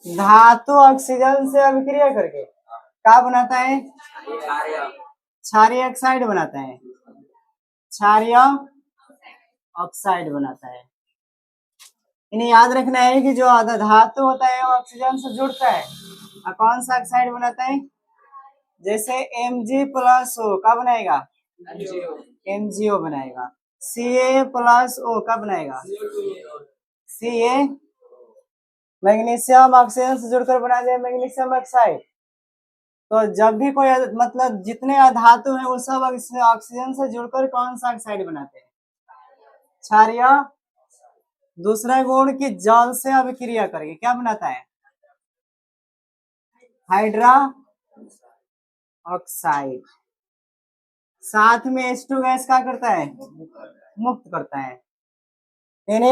धातु ऑक्सीजन से अभिक्रिया करके क्या बनाता है? क्षारीय ऑक्साइड बनाता है। क्षारीय ऑक्साइड बनाता है। इन्हें याद रखना है कि जो धातु होता है वो ऑक्सीजन से जुड़ता है और कौन सा ऑक्साइड बनाता है? जैसे Mg+O क्या बनाएगा? MgO बनाएगा। Ca+O क्या बनाएगा? Ca। मैग्नीशियम ऑक्सीजन से जुड़कर बना दे मैग्नीशियम ऑक्साइड। तो जब भी कोई मतलब जितने धातु है वो सब ऑक्सीजन से जुड़कर कौन सा ऑक्साइड बनाते हैं? क्षारीय। दूसरा गुण की जल से अभिक्रिया करके क्या बनाता है? Hydra oxide. साथ में H2 गैस क्या करता है? मुक्त करता है। यानी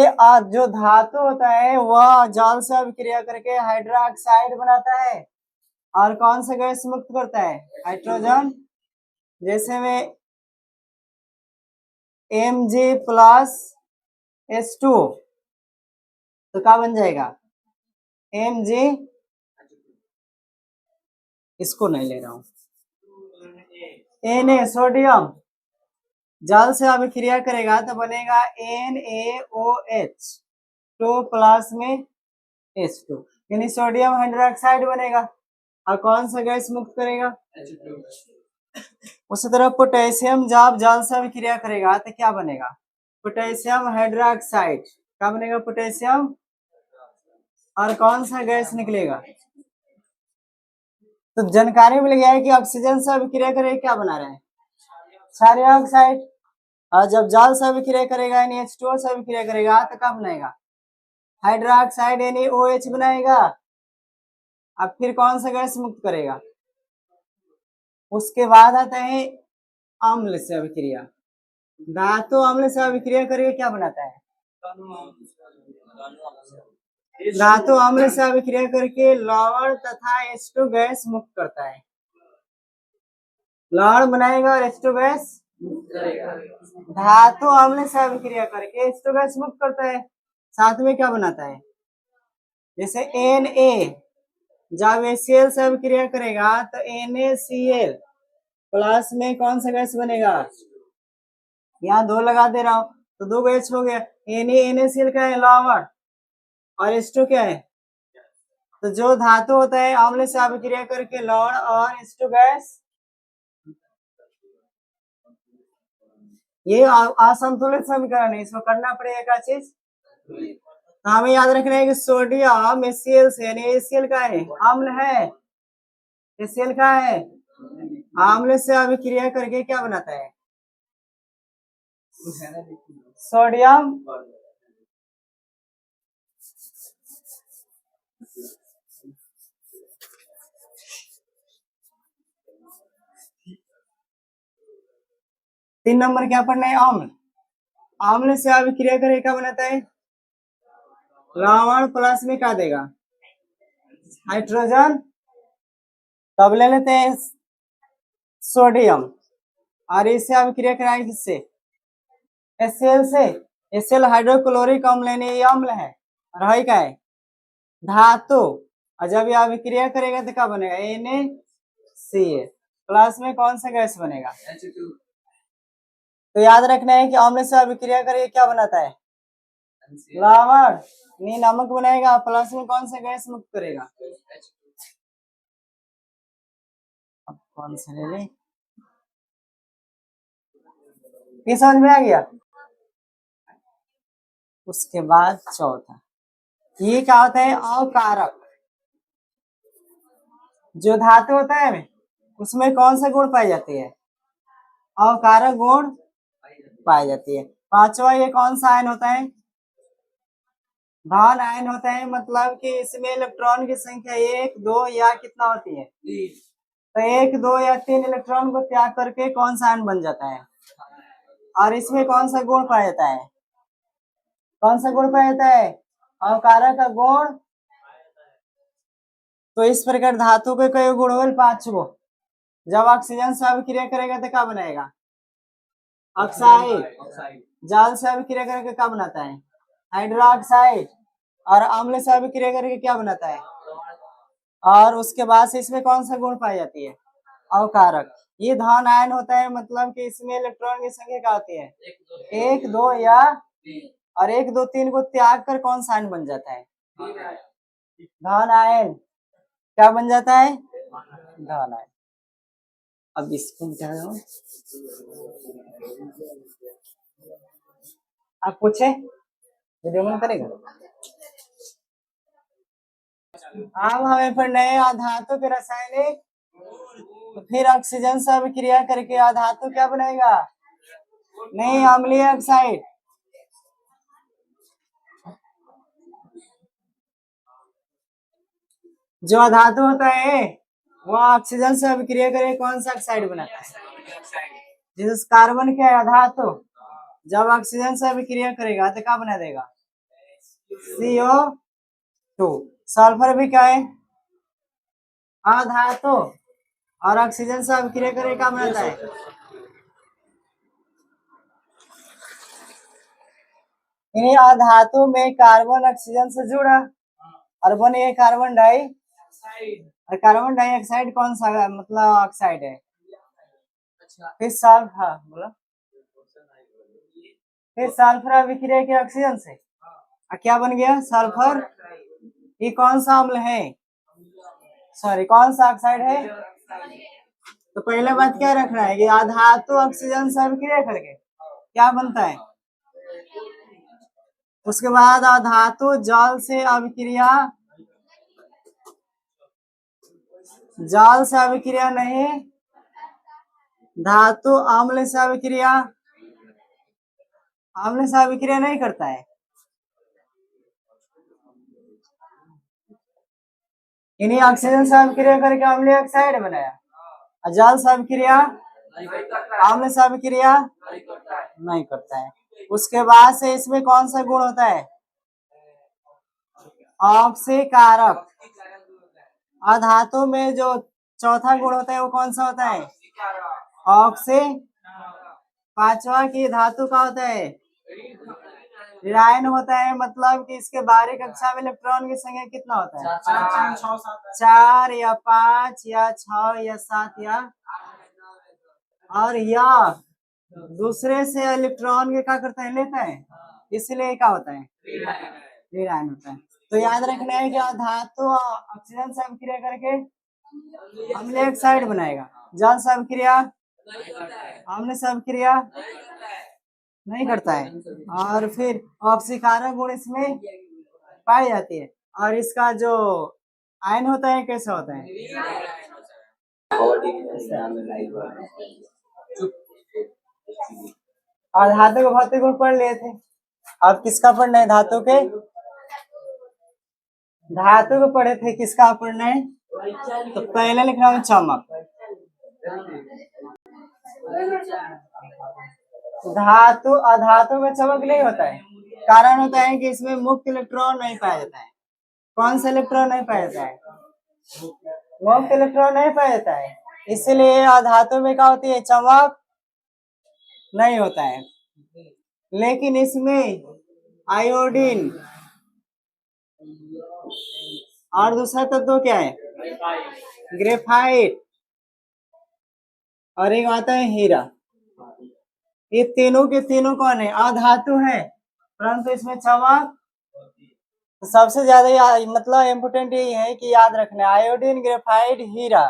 जो धातु होता है वह जल से अभिक्रिया करके हाइड्रा ऑक्साइड बनाता है और कौन सा गैस मुक्त करता है? हाइड्रोजन। जैसे में Mg+H2 तो क्या बन जाएगा? Mg। इसको नहीं ले रहा हूं। Na सोडियम जल से अभिक्रिया करेगा तो बनेगा NaOH 2+ में H2 यानी सोडियम हाइड्रोक्साइड बनेगा और कौन सा गैस मुक्त करेगा? उसी तरह पोटेशियम जब जल से अभिक्रिया करेगा तो क्या बनेगा? Potassium hydroxide. क्या बनेगा? पोटेशियम। और कौन सा गैस निकलेगा? तो जानकारी मिल गया है कि ऑक्सीजन से अभिक्रिया करके क्या बना रहे हैं? क्षारीय ऑक्साइड। और जब जल से अभिक्रिया करेगा यानी H2O से अभिक्रिया करेगा तो क्या बनाएगा? हाइड्रोक्साइड यानी OH बनाएगा। अब फिर कौन सा गैस मुक्त करेगा? उसके बाद आता है अम्ल से अभिक्रिया। धातु अम्ल से अभिक्रिया करके क्या बनाता है? धातु अम्ल से अभिक्रिया करके लवण तथा H2 गैस मुक्त करता है। लवण बनाएगा और H2 गैस धातु अम्ल से अभिक्रिया करके H2 गैस मुक्त करता है। साथ में क्या बनाता है? जैसे Na जब HCl से अभिक्रिया करेगा तो NaCl प्लस में कौन सा गैस बनेगा? यहाँ 2 लगा दे रहा हूं तो 2 गैस हो गया। NaCl क्या है? लवण। और H2 क्या है? तो जो धातु होता है अम्ल से अभिक्रिया करके लवण और H2 गैस, ये असंतुलित समीकरण है, इसको करना पड़ेगा क्या चीज? हमें याद रखना है कि सोडियम HCl से यानी HCl का है अम्ल है, HCl का है अम्ल से अभिक्रिया करके क्या बनाता है? सोडियम। तीन नंबर क्या पढ़ना है? अम्ल। अम्ल से अभिक्रिया करके क्या बनाता है? लवण प्लस में क्या देगा? हाइड्रोजन। तब ले लेते हैं सोडियम और इससे अभिक्रिया कराएंगे किससे? HCl से। HCl हाइड्रोक्लोरिक अम्ल यानी ये अम्ल है और है क्या है? धातु। और जब ये अभिक्रिया करेगा तो क्या बनेगा? NaCl प्लस में कौन सा गैस बनेगा? तो याद रखना है कि अम्ल से अभिक्रिया करके क्या बनाता है? लवण। नमक बनाएगा प्लस में कौन सा गैस मुक्त करेगा? अब कौन सा ले लें? ये समझ में आ गया? उसके बाद चौथा, ये क्या होता है? अकारक। जो धातु होता है उसमें कौन सा गुण पाई जाती है? अकारक गुण पाई जाती है। पांचवा ये कौन सा आयन होता है? धन आयन होता है, मतलब कि इसमें इलेक्ट्रॉन की संख्या 1 2 या कितना होती है? तो 1 2 या 3 इलेक्ट्रॉन को त्याग करके कौन सा आयन बन जाता है? और इसमें कौन सा गुण पाया जाता है? कौन सा गुण पाया जाता है? अकारक का गुण। तो इस प्रकार धातु के कई गुण होल 5 गो। जब ऑक्सीजन से अभिक्रिया करेगा तो क्या बनाएगा? ऑक्साइड। जल से अभिक्रिया करके क्या बनाता है? हाइड्रोक्साइड। और अम्ल से अभिक्रिया करके क्या बनाता है? और उसके बाद से इसमें कौन सा गुण पाई जाती है? अवकारक। ये धन आयन होता है, मतलब कि इसमें इलेक्ट्रॉन की संख्या क्या होती है? 1 2 या और 1 2 3 को त्याग कर कौन सा आयन बन जाता है? धन आयन। क्या बन जाता है? धन आयन। अब इसको क्या है? आप पूछे, वीडियो मन करेगा। अब हमें पढ़ना है अधातु के रासायनिक, तो फिर ऑक्सीजन से अभिक्रिया करके अधातु क्या बनेगा? नहीं, अम्लीय ऑक्साइड। जो अधातु होता है वो ऑक्सीजन से अभिक्रिया करके कौन सा ऑक्साइड बनाता है? जिस कार्बन के अधातु जब ऑक्सीजन से अभिक्रिया करेगा तो क्या बना देगा? CO2। सल्फर भी क्या है? अधातु, और ऑक्सीजन से अभिक्रिया करके क्या बनाता है? इन अधातु में कार्बन ऑक्सीजन से जुड़ा और बने कार्बन डाई, और कार्बन डाइऑक्साइड कौन सा मतलब ऑक्साइड है? फिर सल्फर, हाँ बोला, फिर सल्फर अभिक्रिया के ऑक्सीजन से क्या बन गया? सल्फर। ये कौन सा अम्ल है? सॉरी, कौन सा ऑक्साइड है? तो पहले बात क्या रखना है कि अधातु ऑक्सीजन से अभिक्रिया करके क्या बनता है? उसके बाद अधातु जल से अभिक्रिया, जल से अभिक्रिया नहीं, धातु अम्ल से अभिक्रिया, अम्ल से अभिक्रिया नहीं करता है। इन्हीं ऑक्सीजन से अभिक्रिया करके अम्लीय ऑक्साइड बनाया, और जल से अभिक्रिया, अम्ल से अभिक्रिया नहीं करता है। उसके बाद से इसमें कौन सा गुण होता है? ऑक्सीकारक। अधातु में जो चौथा गुण होता है वो कौन सा होता है? ऑक्सी। पांचवा की धातु का होता है? ऋणायन होता है, मतलब कि इसके बाहरी कक्षा में इलेक्ट्रॉन की संख्या कितना होता है? 4 या 5 या 6 या 7 या, और यह दूसरे से इलेक्ट्रॉन के क्या करता है? लेता है, इसलिए क्या होता है? ऋणायन होता है। तो याद रखना है कि धातु ऑक्सीजन से अभिक्रिया करके अम्लीय ऑक्साइड बनाएगा, जल से अभिक्रिया, अम्ल से अभिक्रिया नहीं करता है, और फिर ऑक्सीकारक गुण इसमें पाई जाती है। और इसका जो आयन होता है कैसा होता है? और धातु के भौतिक गुण पढ़ लिए थे, अब किसका पढ़ना है? धातु के, धातु को पढ़े थे, किसका पढ़ना है? तो पहले लिखना है चमक। धातु अधातु में चमक नहीं होता है, कारण होता है कि इसमें मुक्त इलेक्ट्रॉन नहीं पाया जाता है। कौन सा इलेक्ट्रॉन नहीं पाया जाता है? मुक्त इलेक्ट्रॉन नहीं पाया जाता है, इसलिए अधातु में क्या होती है? चमक नहीं होता है। लेकिन इसमें आयोडीन और दूसरा तत्व क्या है? ग्रेफाइट, और एक आता है हीरा। ये तीनों के तीनों कौन है? अधातु है, परंतु इसमें चमक, तो सबसे ज्यादा मतलब इम्पोर्टेंट यही है कि याद रखना है आयोडीन, ग्रेफाइट, हीरा